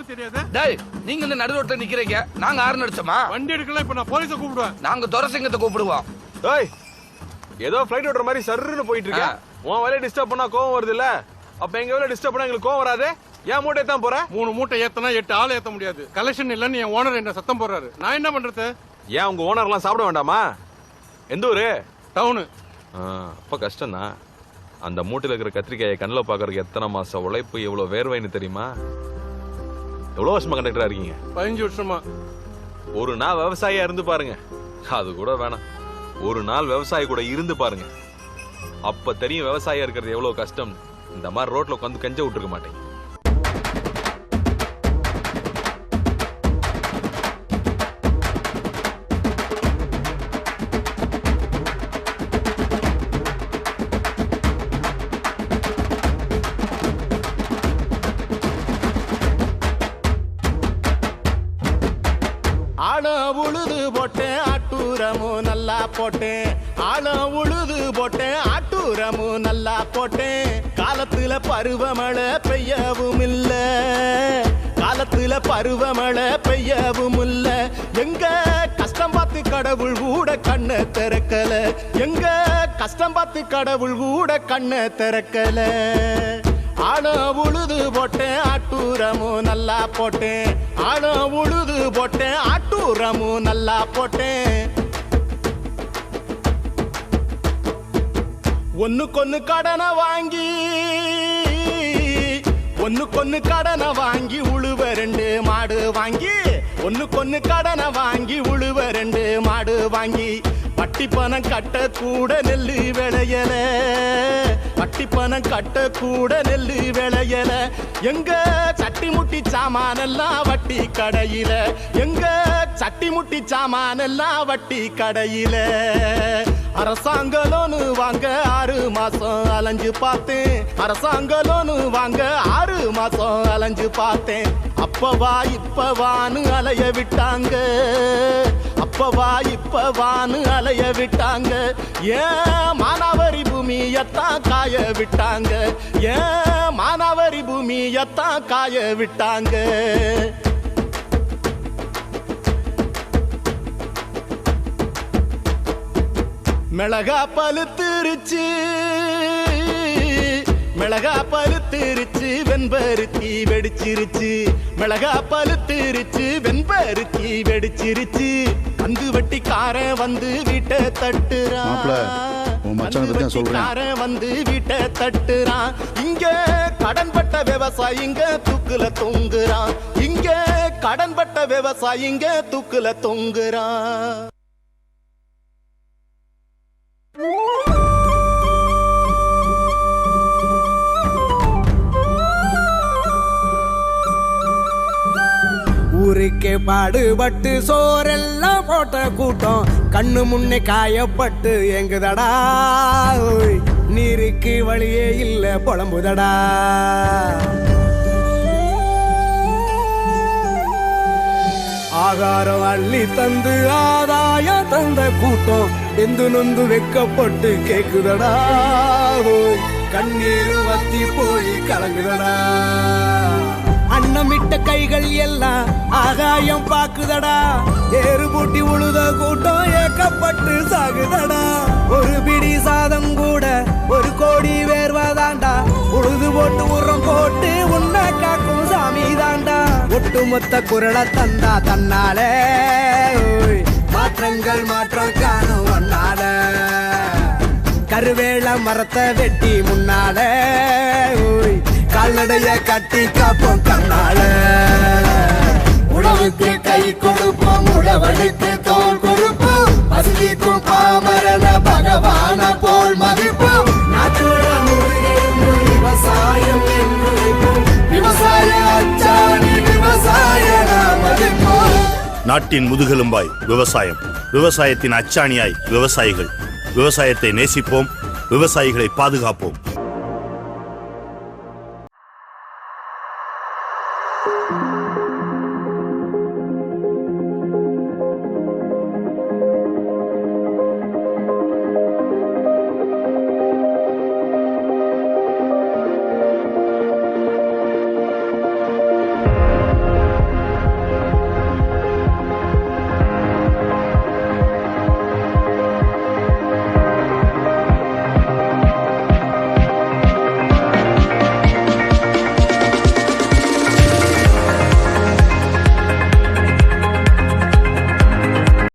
தெரியாது. டேய், நீங்க இந்த நடு ரோட்ல நிக்கிறீங்க, நாங்க ஆறு அடிச்சோமா? வண்டி எடுக்கல, இப்ப நான் போலீஸை கூப்பிடுவேன். நாங்க துரசிங்கத்தை கூப்பிடுவோம். டேய், ஏதோ ஃளைட் ஓடுற மாதிரி சர்ருன்னு போயிட்டு இருக்க. உன் வேலையை டிஸ்டர்ப் பண்ணா கோவம் வருது இல்ல? அப்ப எங்க வேலையை டிஸ்டர்ப் பண்ணா எங்களுக்கு கோவம் வராது? ஏன் மூட்டை தான் போற? 3 மூட்டை ஏத்தனா 8 ஆள் ஏத்த முடியாது. கலெக்ஷன் இல்லன்னு என் ஓனர் என்ன சத்தம் போடுறாரு. நான் என்ன பண்றது? ஏன் உங்க ஓனர்லாம் சாப்பிட வேண்டாமா? எந்த ஊரு? டவுனு. அப்ப கஷ்டம்தான். அந்த மூட்டையில இருக்கிற கத்திரிக்காயை கண்ணில் பாக்குறதுக்கு எத்தனை மாசம் உழைப்பு, எவ்வளவு வேர்வைன்னு தெரியுமா? எவ்வளவு வருஷமா கண்டக்டரா இருக்கீங்க? 15 வருஷமா. ஒரு நாள் விவசாயியா இருந்து பாருங்க. அது கூட வேணாம், ஒரு நாள் விவசாயி கூட இருந்து பாருங்க. அப்ப தெரியும் விவசாயியா இருக்கிறது எவ்வளவு கஷ்டம். இந்த மாதிரி ரோட்ல உட்காந்து கஞ்ச விட்டுருக்க மாட்டேங்க. ஆழம் உழுது போட்டேன், ஆட்டூரமும் நல்லா போட்டேன். ஆழம் உழுது போட்டேன், ஆட்டூரமும் நல்லா போட்டேன். காலத்துல பருவமழை பெய்யவும் இல்ல, காலத்துல பருவமழை பெய்யவும் இல்ல. எங்க கஷ்டம் பார்த்து கடவுள் கூட கண்ணை திறக்கல, எங்க கஷ்டம் பார்த்து கடவுள் கூட கண்ணை திறக்கல. ஆழம் உழுது போட்டேன், ஆட்டூரமும் நல்லா போட்டேன். ஆழம் உழுது போட்டேன், ஆட்டூரமும் நல்லா போட்டேன். ஒண்ணுக்கொன்னு கடனை வாங்கி, ஒண்ணுக்கொன்னு கடனை வாங்கி உழுவ 2 மாடு வாங்கி, ஒண்ணுக்கொன்னு கடனை வாங்கி உழுவ 2 மாடு வாங்கி. வட்டி பணம் கட்ட கூட நெல்லு விளையல, வட்டி பணம் கட்ட கூட நெல்லு விளையல. எங்க சட்டி முட்டி சாமானெல்லாம் வட்டி கடையில, எங்க சட்டி முட்டி சாமானெல்லாம் வட்டி கடையில. அரசாங்க லோனு வாங்க 6 மாசம் அலைஞ்சு பார்த்தேன், அரசாங்க லோனு வாங்க 6 மாசம் அலைஞ்சு பார்த்தேன். அப்பவா இப்பவான்னு அலைய விட்டாங்க, அப்பவா இப்பவான்னு அலைய விட்டாங்க. ஏன் மானாவரி பூமியத்தான் காய விட்டாங்க, ஏன் மானாவரி பூமியத்தான் காய விட்டாங்க. மிளகா பழுத்திருச்சு, மிளகா பழுத்திருச்சு, வெண்பருத்தி வெடிச்சிருச்சு. மிளகா பழுத்திருச்சு, வெண்பருத்தி வெடிச்சிருச்சு. வந்து வெட்டிக்காரன் வந்து வீட்டை தட்டுறான், வெட்டிக்காரன் வந்து வீட்டை தட்டுறான். இங்க கடன்பட்ட விவசாயிங்க தூக்குல தொங்குறான், இங்க கடன்பட்ட விவசாயிங்க தூக்குல தொங்குறான். ஊருக்கே பாடுபட்டு சோரெல்லாம் போட்ட கூட்டம் கண்ணு முன்னே காயப்பட்டு எங்குதடா. நீருக்கு வழியே இல்ல புலம்புதடா. ஆகாரம் அள்ளி தந்து ஆதாயம் தந்த கூட்டம் எந்து நொந்து வெக்கப்பட்டு கேக்குதடா. கண்ணீர் வத்தி போய் கலங்குதடா. அன்னமிட்ட கைகள் எல்லாம் ஆகாயம் பாக்குதடா. ஏறு பூட்டி உழுத கூட்டம் ஏக்கப்பட்டு சாகுதடா. ஒரு பிடி சாதம் கூட 1 கோடி வேர்வாதாண்டா. உழுது போட்டு உரம் போட்டு உன்னை காக்கும் சாமி தாண்டா. ஒட்டுமொத்த குரலை தந்தா தன்னாலே மாற்றங்கள் மாற்றம் காணும் ஒன்னால. கருவேல மரத்தை வெட்டி முன்னால கால்நடைய கட்டி காப்போம் கண்ணால. உழவுக்கு கை கொடுப்போம், உழவனுக்கு தோல் கொடுப்போம். பசிக்கும் பாமரன பகவான போல் மதிப்போம். நாட்டுடன் விவசாயம் என்று விவசாய அச்சாணி விவசாய மதிப்போம். நாட்டின் முதுகெலும்பாய் விவசாயம், விவசாயத்தின் அச்சாணியாய் விவசாயிகள். விவசாயத்தை நேசிப்போம், விவசாயிகளை பாதுகாப்போம்.